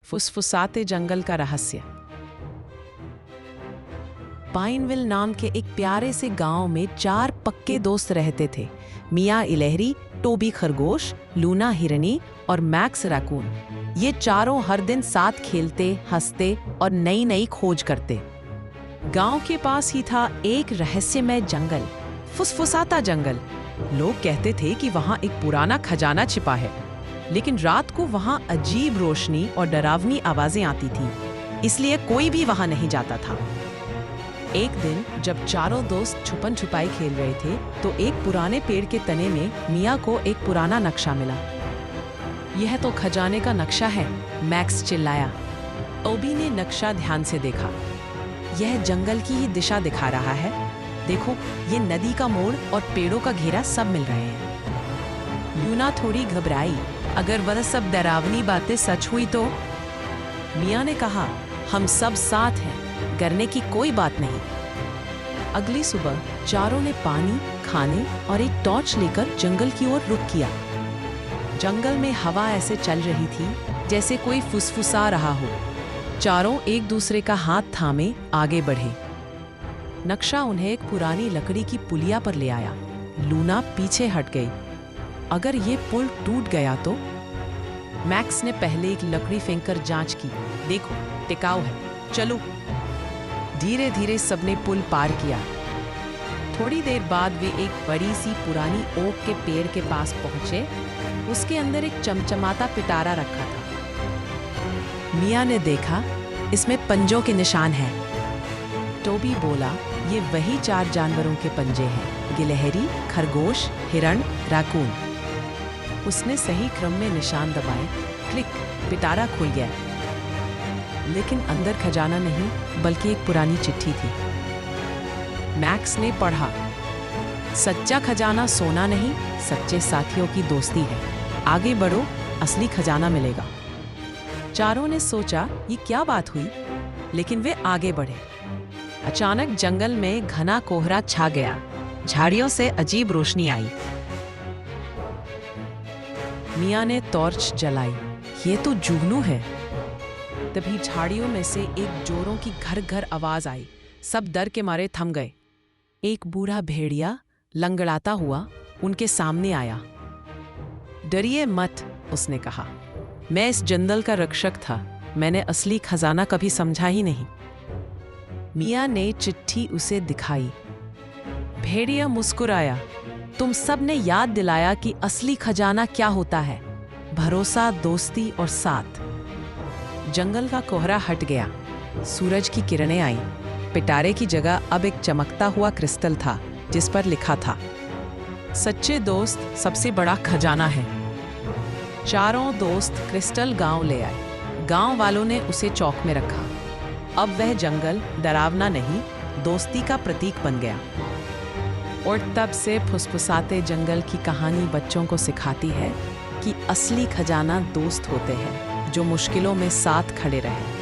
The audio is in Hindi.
फुसफुसाते जंगल का रहस्य। पाइनविल नाम के एक प्यारे से गांव में 4 पक्के दोस्त रहते थे। मियाँ इलहरी, टोबी खरगोश, लूना हिरनी और मैक्स रैकून। ये चारों हर दिन साथ खेलते, हंसते और नई नई खोज करते। गांव के पास ही था एक रहस्यमय जंगल, फुसफुसाता जंगल। लोग कहते थे कि वहां एक पुराना खजाना छिपा है, लेकिन रात को वहां अजीब रोशनी और डरावनी आवाजें आती थी, इसलिए कोई भी वहां नहीं जाता था। एक दिन जब चारों दोस्त छुपन छुपाई खेल रहे थे, तो एक पुराने पेड़ के तने में मिया को एक पुराना नक्शा मिला। यह तो खजाने का नक्शा है, मैक्स चिल्लाया। ओबी ने नक्शा ध्यान से देखा। यह जंगल की ही दिशा दिखा रहा है। देखो, ये नदी का मोड़ और पेड़ों का घेरा सब मिल रहे हैं। लूना थोड़ी घबराई, अगर वह सब डरावनी बातें सच हुई तो? मिया ने कहा, हम सब साथ हैं, डरने की कोई बात नहीं। अगली सुबह चारों ने पानी, खाने और एक टॉर्च लेकर जंगल की ओर रुख किया। जंगल में हवा ऐसे चल रही थी जैसे कोई फुसफुसा रहा हो। चारों एक दूसरे का हाथ थामे आगे बढ़े। नक्शा उन्हें एक पुरानी लकड़ी की पुलिया पर ले आया। लूना पीछे हट गई। अगर ये पुल टूट गया तो? मैक्स ने पहले एक लकड़ी फेंककर जांच की। देखो, टिकाऊ है, चलो। धीरे धीरे सबने पुल पार किया। थोड़ी देर बाद वे एक बड़ी सी पुरानी ओक के पेड़ के पास पहुंचे। उसके अंदर एक चमचमाता पिटारा रखा था। मिया ने देखा, इसमें पंजों के निशान हैं। टोबी बोला, ये वही 4 जानवरों के पंजे हैं, गिलहरी, खरगोश, हिरण, रैकून। उसने सही क्रम में निशान दबाए। क्लिक, पिटारा खुल गया। लेकिन अंदर खजाना नहीं, बल्कि एक पुरानी चिट्ठी थी। मैक्स ने पढ़ा, सच्चा खजाना सोना नहीं, सच्चे साथियों की दोस्ती है। आगे बढ़ो, असली खजाना मिलेगा। चारों ने सोचा, ये क्या बात हुई? लेकिन वे आगे बढ़े। अचानक जंगल में घना कोहरा छा गया। झाड़ियों से अजीब रोशनी आई। मिया ने टॉर्च जलाई। ये तो जुगनू है। तभी झाड़ियों में से एक जोरों की घर घर आवाज आई। सब डर के मारे थम गए। एक बूढ़ा भेड़िया लंगड़ाता हुआ उनके सामने आया। डरिए मत, उसने कहा। मैं इस जंगल का रक्षक था। मैंने असली खजाना कभी समझा ही नहीं। मिया ने चिट्ठी उसे दिखाई। भेड़िया मुस्कुराया। तुम सब ने याद दिलाया कि असली खजाना क्या होता है। भरोसा, दोस्ती और साथ। जंगल का कोहरा हट गया। सूरज की किरणें आई। पिटारे की जगह अब एक चमकता हुआ क्रिस्टल था, जिस पर लिखा था, सच्चे दोस्त सबसे बड़ा खजाना है। चारों दोस्त क्रिस्टल गांव ले आए। गांव वालों ने उसे चौक में रखा। अब वह जंगल डरावना नहीं, दोस्ती का प्रतीक बन गया। और तब से फुसफुसाते जंगल की कहानी बच्चों को सिखाती है कि असली खजाना दोस्त होते हैं, जो मुश्किलों में साथ खड़े रहे।